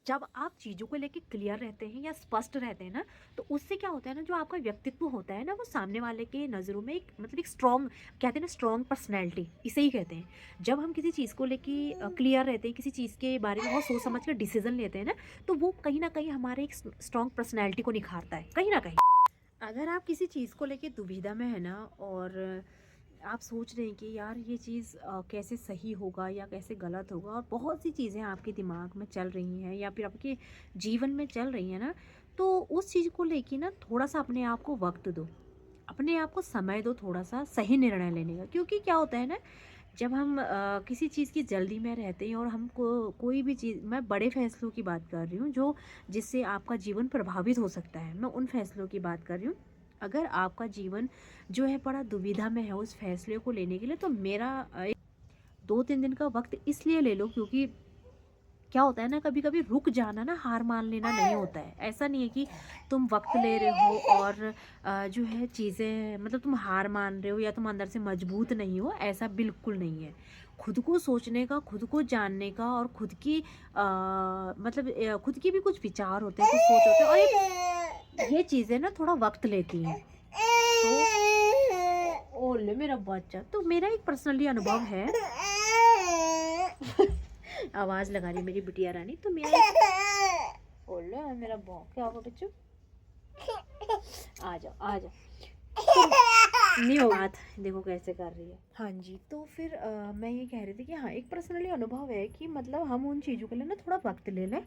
जब आप चीज़ों को लेके क्लियर रहते हैं या स्पष्ट रहते हैं ना, तो उससे क्या होता है ना, जो आपका व्यक्तित्व होता है ना, वो सामने वाले के नज़रों में एक मतलब एक स्ट्रॉन्ग, कहते हैं ना स्ट्रॉन्ग पर्सनैलिटी, इसे ही कहते हैं। जब हम किसी चीज़ को लेके क्लियर रहते हैं, किसी चीज़ के बारे में बहुत सोच समझ कर डिसीजन लेते हैं ना, तो वो कहीं ना कहीं हमारे एक स्ट्रॉन्ग पर्सनैलिटी को निखारता है कहीं ना कहीं। अगर आप किसी चीज़ को लेके दुविधा में है ना, और आप सोच रहे हैं कि यार ये चीज़ कैसे सही होगा या कैसे गलत होगा, और बहुत सी चीज़ें आपके दिमाग में चल रही हैं या फिर आपके जीवन में चल रही हैं ना, तो उस चीज़ को लेके ना थोड़ा सा अपने आप को वक्त दो, अपने आप को समय दो थोड़ा सा सही निर्णय लेने का। क्योंकि क्या होता है ना, जब हम किसी चीज़ की जल्दी में रहते हैं और हमको कोई भी चीज़, मैं बड़े फैसलों की बात कर रही हूँ जो जिससे आपका जीवन प्रभावित हो सकता है, मैं उन फैसलों की बात कर रही हूँ। अगर आपका जीवन जो है बड़ा दुविधा में है उस फैसले को लेने के लिए, तो मेरा 2-3 दिन का वक्त इसलिए ले लो, क्योंकि क्या होता है ना, कभी कभी रुक जाना ना हार मान लेना नहीं होता है। ऐसा नहीं है कि तुम वक्त ले रहे हो और जो है चीज़ें मतलब तुम हार मान रहे हो या तुम अंदर से मजबूत नहीं हो, ऐसा बिल्कुल नहीं है। खुद को सोचने का, खुद को जानने का, और खुद की मतलब खुद की भी कुछ विचार होते हैं, कुछ सोच होते हैं, और ये चीज़ें ना थोड़ा वक्त लेती हैं। तो ओले मेरा बच्चा, तो मेरा एक पर्सनली अनुभव है। आवाज लगा रही है मेरी बिटिया रानी, तो मेरा ओले मेरा क्या होगा बच्चों, आ जाओ आ जाओ। नहीं हो बात, देखो कैसे कर रही है। हाँ जी, तो फिर मैं ये कह रही थी कि हाँ, एक पर्सनली अनुभव है कि मतलब हम उन चीज़ों के लिए ना थोड़ा वक्त ले लें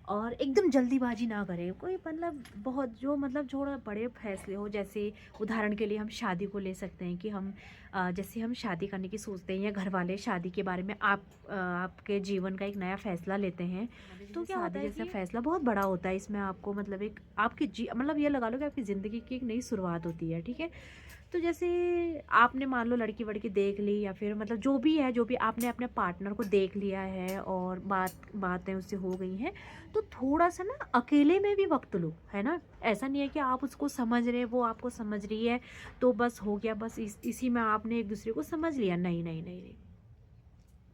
और एकदम जल्दीबाजी ना करें। कोई मतलब बहुत जो मतलब थोड़ा बड़े फैसले हो, जैसे उदाहरण के लिए हम शादी को ले सकते हैं कि हम जैसे हम शादी करने की सोचते हैं या घर वाले शादी के बारे में आपके जीवन का एक नया फैसला लेते हैं, तो क्या होता है जैसा फैसला बहुत बड़ा होता है, इसमें आपको मतलब एक आपकी मतलब ये लगा लो कि आपकी ज़िंदगी की एक नई शुरुआत होती है, ठीक है। तो जैसे आपने मान लो लड़की वड़की देख ली, या फिर मतलब जो भी है, जो भी आपने अपने पार्टनर को देख लिया है और बातें उससे हो गई हैं, तो थोड़ा सा ना अकेले में भी वक्त लो, है ना। ऐसा नहीं है कि आप उसको समझ रहे, वो आपको समझ रही है, तो बस हो गया, बस इसी में आपने एक दूसरे को समझ लिया। नहीं नहीं नहीं नहीं,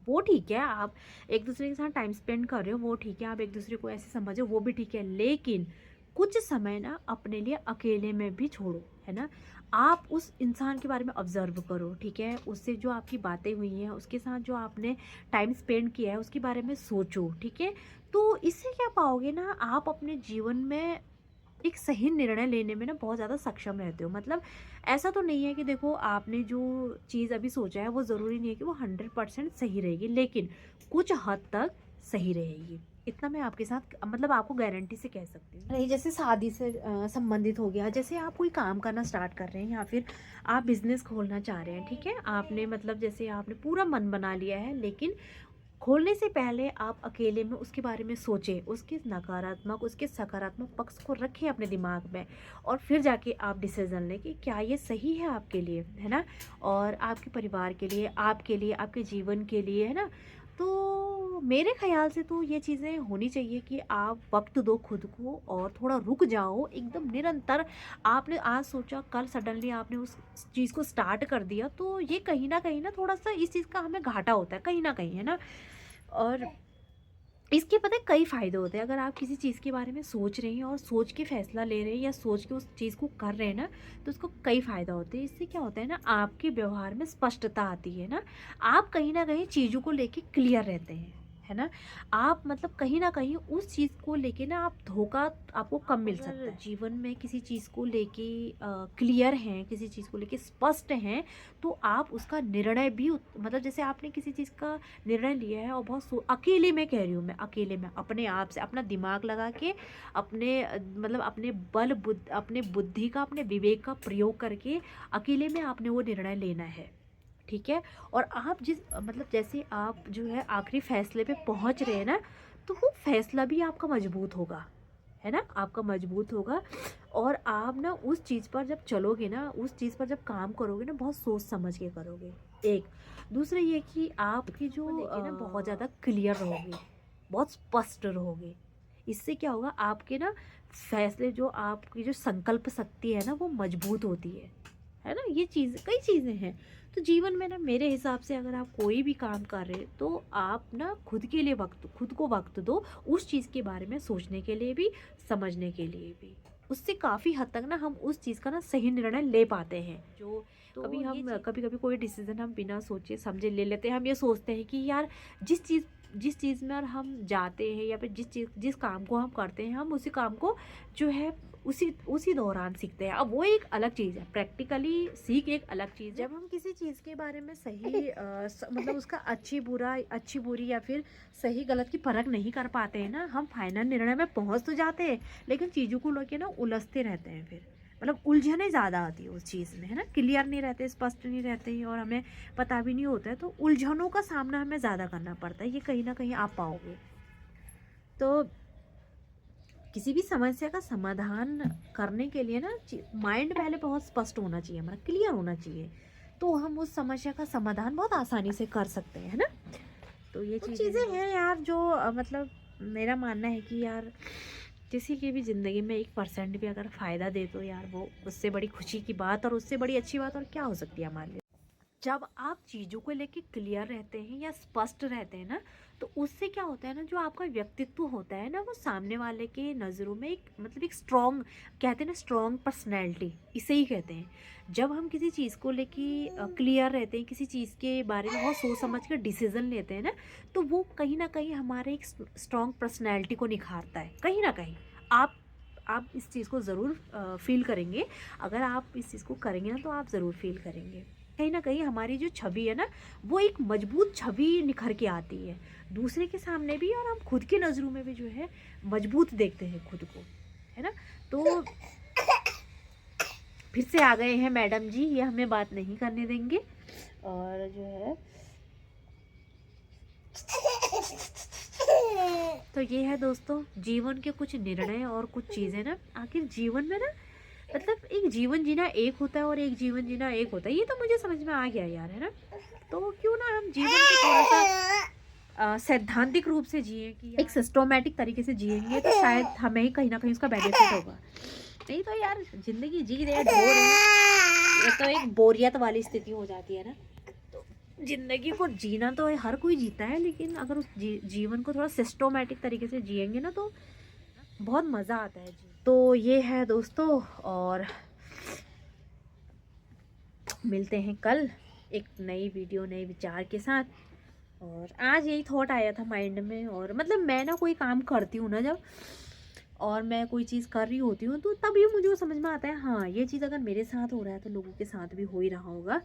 वो ठीक है, आप एक दूसरे के साथ टाइम स्पेंड कर रहे हो, वो ठीक है, आप एक दूसरे को ऐसे समझो, वो भी ठीक है, लेकिन कुछ समय ना अपने लिए अकेले में भी छोड़ो, है ना। आप उस इंसान के बारे में ऑब्जर्व करो, ठीक है, उससे जो आपकी बातें हुई हैं, उसके साथ जो आपने टाइम स्पेंड किया है, उसके बारे में सोचो, ठीक है। तो इससे क्या पाओगे ना, आप अपने जीवन में एक सही निर्णय लेने में ना बहुत ज़्यादा सक्षम रहते हो। मतलब ऐसा तो नहीं है कि देखो आपने जो चीज़ अभी सोचा है वो ज़रूरी नहीं है कि वो 100% सही रहेगी, लेकिन कुछ हद तक सही रहेगी। इतना मैं आपके साथ मतलब आपको गारंटी से कह सकती हूँ। नहीं, जैसे शादी से संबंधित हो गया, जैसे आप कोई काम करना स्टार्ट कर रहे हैं या फिर आप बिजनेस खोलना चाह रहे हैं, ठीक है, आपने मतलब जैसे आपने पूरा मन बना लिया है, लेकिन खोलने से पहले आप अकेले में उसके बारे में सोचें, उसके नकारात्मक उसके सकारात्मक पक्ष को रखें अपने दिमाग में, और फिर जाके आप डिसीज़न लें कि क्या ये सही है आपके लिए, है ना, और आपके परिवार के लिए, आपके लिए, आपके जीवन के लिए, है ना। तो मेरे ख्याल से तो ये चीज़ें होनी चाहिए कि आप वक्त दो खुद को और थोड़ा रुक जाओ, एकदम निरंतर आपने आज सोचा कल सडनली आपने उस चीज़ को स्टार्ट कर दिया, तो ये कहीं ना थोड़ा सा इस चीज़ का हमें घाटा होता है कहीं ना कहीं, है ना। और इसके पता है कई फ़ायदे होते हैं, अगर आप किसी चीज़ के बारे में सोच रहे हैं और सोच के फ़ैसला ले रहे हैं या सोच के उस चीज़ को कर रहे हैं ना, तो उसको कई फ़ायदा होते हैं। इससे क्या होता है ना, आपके व्यवहार में स्पष्टता आती है ना, आप कहीं न कहीं चीज़ों को लेके क्लियर रहते हैं, है ना। आप मतलब कहीं न कहीं उस चीज़ को लेके ना आप धोखा आपको कम मिल सकता है। जीवन में किसी चीज़ को लेके क्लियर हैं, किसी चीज़ को लेके स्पष्ट हैं, तो आप उसका निर्णय भी मतलब जैसे आपने किसी चीज़ का निर्णय लिया है और बहुत अकेले में कह रही हूँ मैं, अकेले में अपने आप से अपना दिमाग लगा के, अपने मतलब अपने अपने बुद्धि का, अपने विवेक का प्रयोग करके अकेले में आपने वो निर्णय लेना है, ठीक है। और आप जिस मतलब जैसे आप जो है आखिरी फैसले पे पहुंच रहे हैं ना, तो वो फैसला भी आपका मजबूत होगा, है ना, आपका मजबूत होगा। और आप ना उस चीज़ पर जब चलोगे ना, उस चीज़ पर जब काम करोगे ना, बहुत सोच समझ के करोगे। एक दूसरा ये कि आपकी जो लेके ना बहुत ज़्यादा क्लियर रहोगे, बहुत स्पष्ट रहोगे। इससे क्या होगा, आपके ना फैसले, जो आपकी जो संकल्प शक्ति है ना, वो मजबूत होती है है ना। ये चीज़ कई चीज़ें हैं। तो जीवन में ना मेरे हिसाब से अगर आप कोई भी काम कर रहे तो आप ना खुद के लिए वक्त, खुद को वक्त दो उस चीज़ के बारे में सोचने के लिए भी, समझने के लिए भी। उससे काफ़ी हद तक ना हम उस चीज़ का ना सही निर्णय ले पाते हैं। जो तो कभी कभी कोई डिसीजन हम बिना सोचे समझे ले लेते हैं। हम ये सोचते हैं कि यार जिस चीज़ में और हम जाते हैं या फिर जिस काम को हम करते हैं हम उसी काम को जो है उसी दौरान सीखते हैं। अब वो एक अलग चीज़ है, प्रैक्टिकली सीख एक अलग चीज़ है। जब हम किसी चीज़ के बारे में सही मतलब उसका अच्छी बुरी या फिर सही गलत की परख नहीं कर पाते हैं ना, हम फाइनल निर्णय में पहुंच तो जाते हैं लेकिन चीज़ों को लेके ना उलझते रहते हैं। फिर मतलब उलझने ज़्यादा आती है उस चीज़ में, है ना। क्लियर नहीं रहते, स्पष्ट नहीं रहते और हमें पता भी नहीं होता है, तो उलझनों का सामना हमें ज़्यादा करना पड़ता है। ये कहीं ना कहीं आप पाओगे। तो किसी भी समस्या का समाधान करने के लिए ना माइंड पहले बहुत स्पष्ट होना चाहिए, हमारा क्लियर होना चाहिए, तो हम उस समस्या का समाधान बहुत आसानी से कर सकते हैं, है ना। तो ये चीज़ें हैं यार जो मतलब मेरा मानना है कि यार किसी की भी ज़िंदगी में 1% भी अगर फ़ायदा दे तो यार वो उससे बड़ी खुशी की बात और उससे बड़ी अच्छी बात और क्या हो सकती है हमारे लिए। जब आप चीज़ों को लेके क्लियर रहते हैं या स्पष्ट रहते हैं ना, तो उससे क्या होता है ना, जो आपका व्यक्तित्व होता है ना वो सामने वाले के नज़रों में एक मतलब एक स्ट्रॉन्ग, कहते हैं ना स्ट्रॉन्ग पर्सनैलिटी, इसे ही कहते हैं। जब हम किसी चीज़ को लेके क्लियर रहते हैं, किसी चीज़ के बारे में बहुत सोच समझ कर डिसीज़न लेते हैं ना, तो वो कहीं ना कहीं हमारे एक स्ट्रॉन्ग पर्सनैलिटी को निखारता है कहीं ना कहीं। आप इस चीज़ को ज़रूर फील करेंगे। अगर आप इस चीज़ को करेंगे ना तो आप ज़रूर फील करेंगे। कहीं ना कहीं हमारी जो छवि है ना वो एक मजबूत छवि निखर के आती है दूसरे के सामने भी, और हम खुद की नज़रों में भी जो है मजबूत देखते हैं खुद को, है ना। तो फिर से आ गए हैं मैडम जी, ये हमें बात नहीं करने देंगे। और जो है तो ये है दोस्तों जीवन के कुछ निर्णय और कुछ चीज़ें ना, आखिर जीवन में ना मतलब एक जीवन जीना एक होता है और एक जीवन जीना एक होता है, ये तो मुझे समझ में आ गया यार, है ना। तो क्यों ना हम जीवन को थोड़ा सा सैद्धांतिक रूप से जिए कि एक सिस्टोमेटिक तरीके से जिएंगे तो शायद हमें ही कहीं ना कहीं उसका बेनिफिट होगा। नहीं तो यार जिंदगी जी रहे ढो रहे ये तो एक बोरियत वाली स्थिति हो जाती है ना। तो जिंदगी को जीना तो हर कोई जीता है, लेकिन अगर उस जीवन को थोड़ा सिस्टोमेटिक तरीके से जिएंगे ना तो बहुत मज़ा आता है जी। तो ये है दोस्तों, और मिलते हैं कल एक नई वीडियो नए विचार के साथ। और आज यही थॉट आया था माइंड में, और मतलब मैं ना कोई काम करती हूँ ना जब, और मैं कोई चीज़ कर रही होती हूँ तो तभी मुझे वो समझ में आता है हाँ ये चीज़ अगर मेरे साथ हो रहा है तो लोगों के साथ भी हो ही रहा होगा।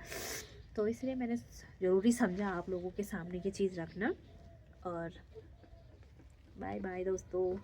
तो इसलिए मैंने ज़रूरी समझा आप लोगों के सामने ये चीज़ रखना। और बाय बाय दोस्तों।